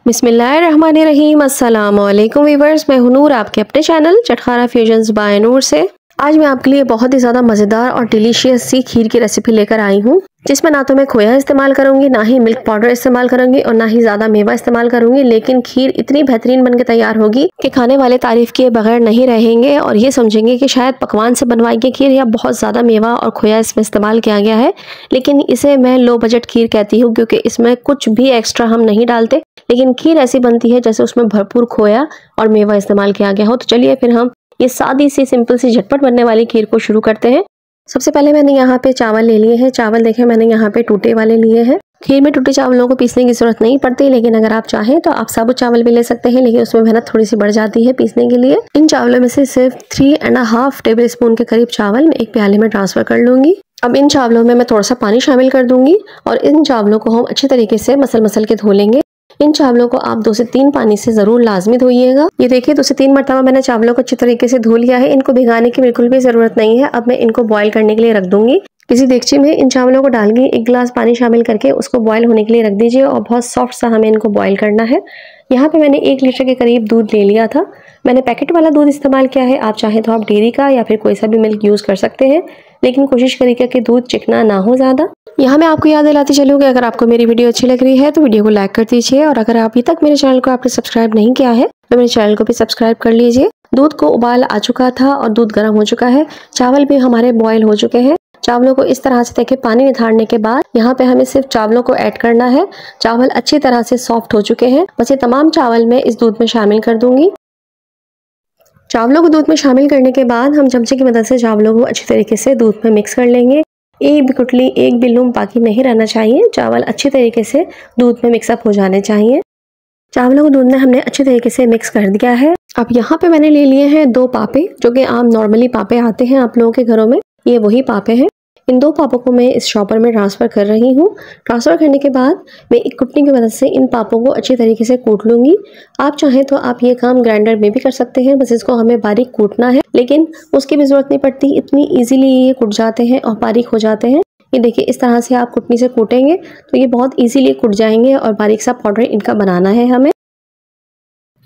बिस्मिल्लाहिर्रहमानिर्रहीम। अस्सलाम वालेकुम वीवर्स, मैं हूं नूर आपके अपने चैनल चटखारा फ्यूजन्स बाय नूर से। आज मैं आपके लिए बहुत ही ज़्यादा मज़ेदार और डिलीशियस सी खीर की रेसिपी लेकर आई हूं, जिसमें ना तो मैं खोया इस्तेमाल करूंगी, ना ही मिल्क पाउडर इस्तेमाल करूंगी और ना ही ज़्यादा मेवा इस्तेमाल करूंगी। लेकिन खीर इतनी बेहतरीन बनकर तैयार होगी कि खाने वाले तारीफ किए बगैर नहीं रहेंगे और ये समझेंगे कि शायद पकवान से बनवाई गई खीर या बहुत ज़्यादा मेवा और खोया इसमें इस्तेमाल किया गया है। लेकिन इसे मैं लो बजट खीर कहती हूँ, क्योंकि इसमें कुछ भी एक्स्ट्रा हम नहीं डालते, लेकिन खीर ऐसी बनती है जैसे उसमें भरपूर खोया और मेवा इस्तेमाल किया गया हो। तो चलिए फिर हम ये सादी सी सिंपल सी झटपट बनने वाली खीर को शुरू करते हैं। सबसे पहले मैंने यहाँ पे चावल ले लिए हैं। चावल देखें मैंने यहाँ पे टूटे वाले लिए हैं। खीर में टूटे चावलों को पीसने की जरूरत नहीं पड़ती, लेकिन अगर आप चाहें तो आप साबुत चावल भी ले सकते हैं, लेकिन उसमें मेहनत थोड़ी सी बढ़ जाती है पीसने के लिए। इन चावलों में से सिर्फ 3.5 टेबल स्पून के करीब चावल मैं एक प्याले में ट्रांसफर कर लूंगी। अब इन चावलों में मैं थोड़ा सा पानी शामिल कर दूंगी और इन चावलों को हम अच्छी तरीके से मसल के धो लेंगे। इन चावलों को आप 2 से 3 पानी से जरूर लाजमी धोइएगा। ये देखिए 2 से 3 मरतबा मैंने चावलों को अच्छी तरीके से धो लिया है। इनको भिगाने की बिल्कुल भी जरूरत नहीं है। अब मैं इनको बॉईल करने के लिए रख दूंगी। किसी देगची में इन चावलों को डाल के 1 गिलास पानी शामिल करके उसको बॉईल होने के लिए रख दीजिए और बहुत सॉफ्ट सा हमें इनको बॉईल करना है। यहाँ पे मैंने 1 लीटर के करीब दूध ले लिया था। मैंने पैकेट वाला दूध इस्तेमाल किया है। आप चाहें तो आप डेयरी का या फिर कोई सा भी मिल्क यूज कर सकते हैं, लेकिन कोशिश करिएगा कि दूध चिकना ना हो ज़्यादा। यहाँ मैं आपको याद दिलाती चलूँ कि अगर आपको मेरी वीडियो अच्छी लग रही है तो वीडियो को लाइक कर दीजिए, और अगर अभी तक मेरे चैनल को आपने सब्सक्राइब नहीं किया है तो मेरे चैनल को भी सब्सक्राइब कर लीजिए। दूध को उबाल आ चुका था और दूध गर्म हो चुका है। चावल भी हमारे बॉयल हो चुके हैं। चावलों को इस तरह से देखिए पानी निथारने के बाद यहाँ पे हमें सिर्फ चावलों को ऐड करना है। चावल अच्छी तरह से सॉफ्ट हो चुके हैं। बस ये तमाम चावल मैं इस दूध में शामिल कर दूंगी। चावलों को दूध में शामिल करने के बाद हम चमचे की मदद से चावलों को अच्छी तरीके से दूध में मिक्स कर लेंगे। एक भी गुठली, एक भी लूम बाकी नहीं रहना चाहिए। चावल अच्छी तरीके से दूध में मिक्सअप हो जाने चाहिए। चावलों को दूध में हमने अच्छी तरीके से मिक्स कर दिया है। अब यहाँ पे मैंने ले लिए हैं 2 पापे, जो कि आम नॉर्मली पापे आते हैं आप लोगों के घरों में। ये वही पापे हैं। इन 2 पापों को मैं इस शॉपर में ट्रांसफ़र कर रही हूँ। ट्रांसफ़र करने के बाद मैं एक कुटनी की मदद से इन पापों को अच्छी तरीके से कूट लूँगी। आप चाहें तो आप ये काम ग्राइंडर में भी कर सकते हैं, बस इसको हमें बारीक कूटना है, लेकिन उसकी भी ज़रूरत नहीं पड़ती। इतनी ईजिली ये कूट जाते हैं और बारीक हो जाते हैं। ये देखिए इस तरह से आप कुटनी से कूटेंगे तो ये बहुत ईजिली कूट जाएंगे और बारीक सा पाउडर इनका बनाना है हमें।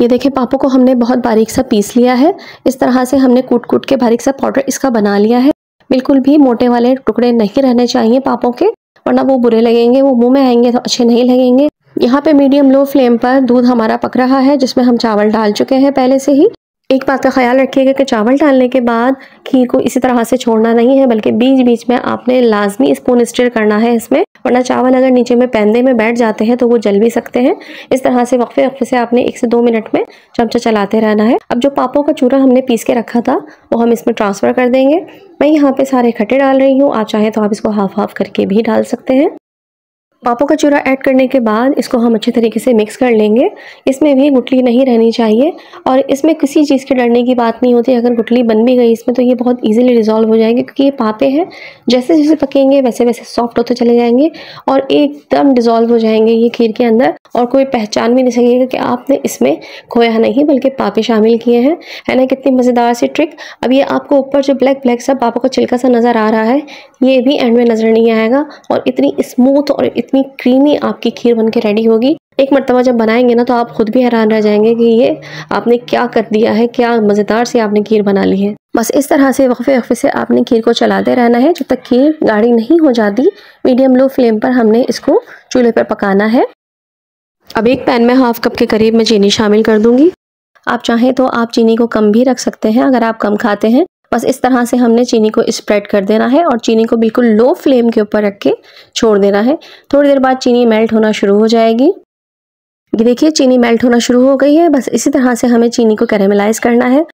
ये देखिए पापों को हमने बहुत बारीक सा पीस लिया है। इस तरह से हमने कूट के बारीक सा पाउडर इसका बना लिया है। बिल्कुल भी मोटे वाले टुकड़े नहीं रहने चाहिए पापों के, वरना वो बुरे लगेंगे, वो मुंह में आएंगे तो अच्छे नहीं लगेंगे। यहाँ पे मीडियम लो फ्लेम पर दूध हमारा पक रहा है, जिसमें हम चावल डाल चुके हैं पहले से ही। एक बात का ख्याल रखिएगा कि चावल डालने के बाद खीर को इसी तरह से छोड़ना नहीं है, बल्कि बीच बीच में आपने लाजमी स्पून स्टिर करना है इसमें, वरना चावल अगर नीचे में पैंदे में बैठ जाते हैं तो वो जल भी सकते हैं। इस तरह से वक्फे से आपने 1 से 2 मिनट में चमचा चलाते रहना है। अब जो पापों का चूरा हमने पीस के रखा था वो हम इसमें ट्रांसफ़र कर देंगे। मैं यहाँ पे सारे इकट्ठे डाल रही हूँ। आप चाहें तो आप इसको हाफ करके भी डाल सकते हैं। पापों का चूरा ऐड करने के बाद इसको हम अच्छे तरीके से मिक्स कर लेंगे। इसमें भी गुठली नहीं रहनी चाहिए और इसमें किसी चीज़ के डरने की बात नहीं होती। अगर गुठली बन भी गई इसमें तो ये बहुत इजीली डिज़ोल्व हो जाएंगे, क्योंकि ये पापे हैं, जैसे जैसे पकेंगे वैसे वैसे सॉफ्ट होते चले जाएंगे और एकदम डिज़ोल्व हो जाएंगे ये खीर के अंदर, और कोई पहचान भी नहीं सकेगा कि आपने इसमें खोया नहीं बल्कि पापे शामिल किए हैं। है ना कितनी मज़ेदार सी ट्रिक। अब ये आपको ऊपर जो ब्लैक सा पापों का छिलका सा नज़र आ रहा है, ये भी एंड में नज़र नहीं आएगा और इतनी स्मूथ और इतनी क्रीमी आपकी खीर बनके रेडी होगी। एक मरतबा जब बनाएंगे ना तो आप खुद भी हैरान रह जाएंगे कि ये आपने क्या कर दिया है, क्या मज़ेदार से आपने खीर बना ली है। बस इस तरह से वक्फे से आपने खीर को चलाते रहना है जब तक खीर गाढ़ी नहीं हो जाती। मीडियम लो फ्लेम पर हमने इसको चूल्हे पर पकाना है। अब एक पैन में 1/2 कप के करीब मैं चीनी शामिल कर दूंगी। आप चाहें तो आप चीनी को कम भी रख सकते हैं अगर आप कम खाते हैं। बस इस तरह से हमने चीनी को स्प्रेड कर देना है और चीनी को बिल्कुल लो फ्लेम के ऊपर रख के छोड़ देना है। थोड़ी देर बाद चीनी मेल्ट होना शुरू हो जाएगी। ये देखिए चीनी मेल्ट होना शुरू हो गई है। बस इसी तरह से हमें चीनी को कैरेमलाइज करना है।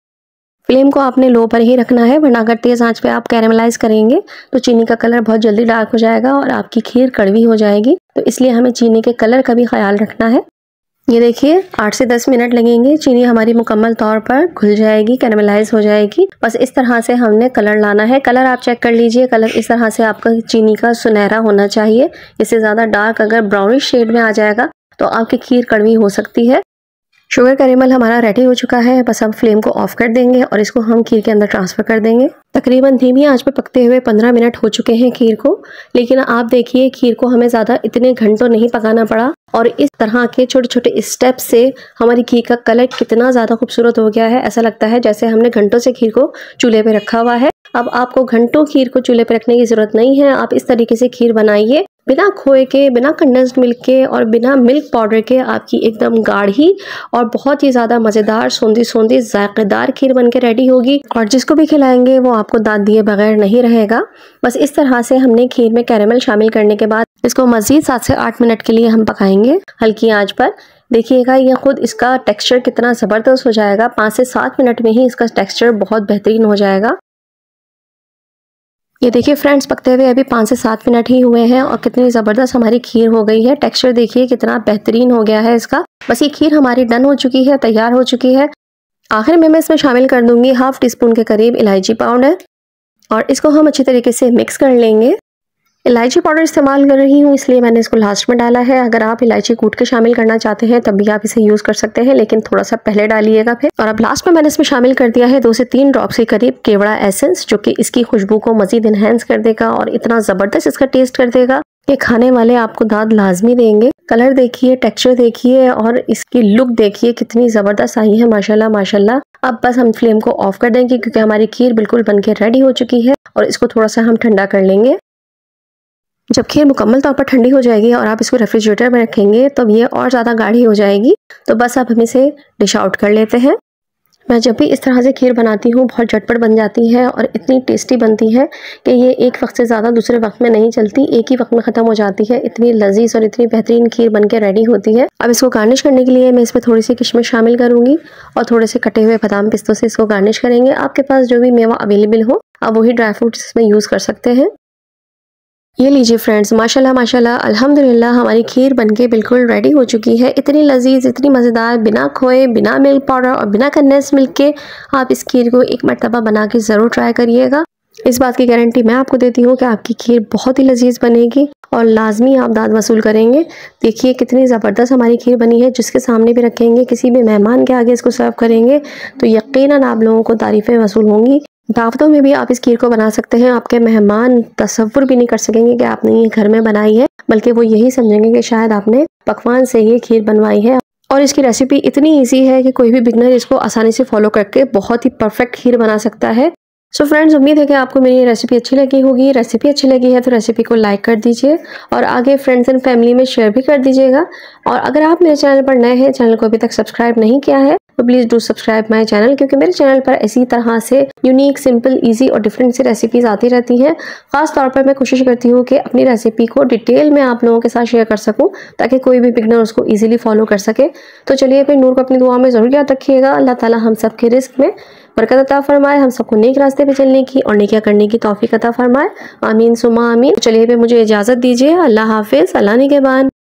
फ्लेम को आपने लो पर ही रखना है, वरना अगर तेज़ आंच पे आप कैरेमलाइज करेंगे तो चीनी का कलर बहुत जल्दी डार्क हो जाएगा और आपकी खीर कड़वी हो जाएगी। तो इसलिए हमें चीनी के कलर का भी ख्याल रखना है। ये देखिए 8 से 10 मिनट लगेंगे, चीनी हमारी मुकम्मल तौर पर घुल जाएगी, कैरेमलाइज हो जाएगी। बस इस तरह से हमने कलर लाना है। कलर आप चेक कर लीजिए, कलर इस तरह से आपका चीनी का सुनहरा होना चाहिए। इससे ज़्यादा डार्क अगर ब्राउनिश शेड में आ जाएगा तो आपकी खीर कड़वी हो सकती है। शुगर कैरेमल हमारा रेडी हो चुका है। बस हम फ्लेम को ऑफ कर देंगे और इसको हम खीर के अंदर ट्रांसफ़र कर देंगे। तकरीबन धीमी आंच पे पकते हुए 15 मिनट हो चुके हैं खीर को, लेकिन आप देखिए खीर को हमें ज़्यादा इतने घंटों नहीं पकाना पड़ा। और इस तरह के छोटे छोटे स्टेप से हमारी खीर का कलर कितना ज़्यादा खूबसूरत हो गया है। ऐसा लगता है जैसे हमने घंटों से खीर को चूल्हे पे रखा हुआ है। अब आपको घंटों खीर को चूल्हे पे रखने की ज़रूरत नहीं है। आप इस तरीके से खीर बनाइए, बिना खोए के, बिना कंडेंस्ड मिल्क के और बिना मिल्क पाउडर के आपकी एकदम गाढ़ी और बहुत ही ज़्यादा मज़ेदार सोंधी सोंधी जायकेदार खीर बनके रेडी होगी। और जिसको भी खिलाएंगे वो आपको दाद दिए बगैर नहीं रहेगा। बस इस तरह से हमने खीर में कैरेमल शामिल करने के बाद इसको मज़ीद 7 से 8 मिनट के लिए हम पकाएंगे हल्की आंच पर। देखिएगा ये खुद इसका टेक्सचर कितना ज़बरदस्त हो जाएगा। 5 से 7 मिनट में ही इसका टेक्सचर बहुत बेहतरीन हो जाएगा। ये देखिए फ्रेंड्स, पकते हुए अभी 5 से 7 मिनट ही हुए हैं और कितनी ज़बरदस्त हमारी खीर हो गई है। टेक्सचर देखिए कितना बेहतरीन हो गया है इसका। बस ये खीर हमारी डन हो चुकी है, तैयार हो चुकी है। आखिर में मैं इसमें शामिल कर दूंगी ½ टीस्पून के करीब इलायची पाउडर और इसको हम अच्छी तरीके से मिक्स कर लेंगे। इलायची पाउडर इस्तेमाल कर रही हूँ इसलिए मैंने इसको लास्ट में डाला है। अगर आप इलायची कूट के शामिल करना चाहते हैं तब भी आप इसे यूज़ कर सकते हैं, लेकिन थोड़ा सा पहले डालिएगा फिर। और अब लास्ट में मैंने इसमें शामिल कर दिया है 2 से 3 ड्रॉप्स के करीब केवड़ा एसेंस, जो कि इसकी खुशबू को मजीद इनहेंस कर देगा और इतना ज़बरदस्त इसका टेस्ट कर देगा कि खाने वाले आपको दाद लाजमी देंगे। कलर देखिए, टेक्सचर देखिए और इसकी लुक देखिए कितनी ज़बरदस्त आई है, माशाल्लाह माशाल्लाह। अब बस हम फ्लेम को ऑफ कर देंगे क्योंकि हमारी खीर बिल्कुल बनके रेडी हो चुकी है और इसको थोड़ा सा हम ठंडा कर लेंगे। जब खीर मुकम्मल तौर पर ठंडी हो जाएगी और आप इसको रेफ्रिजरेटर में रखेंगे तब ये और ज़्यादा गाढ़ी हो जाएगी। तो बस अब हम इसे डिश आउट कर लेते हैं। मैं जब भी इस तरह से खीर बनाती हूँ बहुत झटपट बन जाती है और इतनी टेस्टी बनती है कि ये एक वक्त से ज़्यादा दूसरे वक्त में नहीं चलती, एक ही वक्त में ख़त्म हो जाती है। इतनी लजीज और इतनी बेहतरीन खीर बनके रेडी होती है। अब इसको गार्निश करने के लिए मैं इसमें थोड़ी सी किशमिश शामिल करूँगी और थोड़े से कटे हुए बादाम पिस्तों से इसको गार्निश करेंगे। आपके पास जो भी मेवा अवेलेबल हो आप वही ड्राई फ्रूट्स इसमें यूज़ कर सकते हैं। ये लीजिए फ्रेंड्स, माशाल्लाह माशाल्लाह अल्हम्दुलिल्लाह हमारी खीर बनके बिल्कुल रेडी हो चुकी है। इतनी लजीज, इतनी मज़ेदार, बिना खोए, बिना मिल्क पाउडर और बिना कंडेंस मिल्क के आप इस खीर को एक मरतबा बना के ज़रूर ट्राई करिएगा। इस बात की गारंटी मैं आपको देती हूँ कि आपकी खीर बहुत ही लजीज बनेगी और लाजमी आप दाद वसूल करेंगे। देखिए कितनी ज़बरदस्त हमारी खीर बनी है। जिसके सामने भी रखेंगे, किसी भी मेहमान के आगे इसको सर्व करेंगे तो यकीनन आप लोगों को तारीफ़ें वसूल होंगी। दावतों में भी आप इस खीर को बना सकते हैं। आपके मेहमान तसव्वुर भी नहीं कर सकेंगे कि आपने ये घर में बनाई है, बल्कि वो यही समझेंगे कि शायद आपने पकवान से ये खीर बनवाई है। और इसकी रेसिपी इतनी इजी है कि कोई भी बिगनर इसको आसानी से फॉलो करके बहुत ही परफेक्ट खीर बना सकता है। सो फ्रेंड्स, उम्मीद है कि आपको मेरी ये रेसिपी अच्छी लगी होगी। रेसिपी अच्छी लगी है तो रेसिपी को लाइक कर दीजिए और आगे फ्रेंड्स एंड फैमिली में शेयर भी कर दीजिएगा। और अगर आप मेरे चैनल पर नए हैं, चैनल को अभी तक सब्सक्राइब नहीं किया है तो please do subscribe my channel, क्योंकि मेरे चैनल पर इसी तरह से यूनिक, सिंपल, इजी और डिफरेंट सी रेसिपीज़ आती रहती हैं। ख़ास तौर पर मैं कोशिश करती हूँ कि अपनी रेसिपी को डिटेल में आप लोगों के साथ शेयर कर सकूँ ताकि कोई भी बिगनर उसको ईजिली फॉलो कर सके। तो चलिए फिर नूर को अपनी दुआ में ज़रूर याद रखिएगा। अल्लाह ताला हम सब के रिस्क में बरकत अता फरमाए, हम सबको नेक रास्ते पे चलने की और नेकियां करने की तौफीक अता फरमाए। आमीन सुमा आमीन। चलिए फिर मुझे इजाज़त दीजिए। अल्लाह हाफिज़, अल्लाह निगहबान।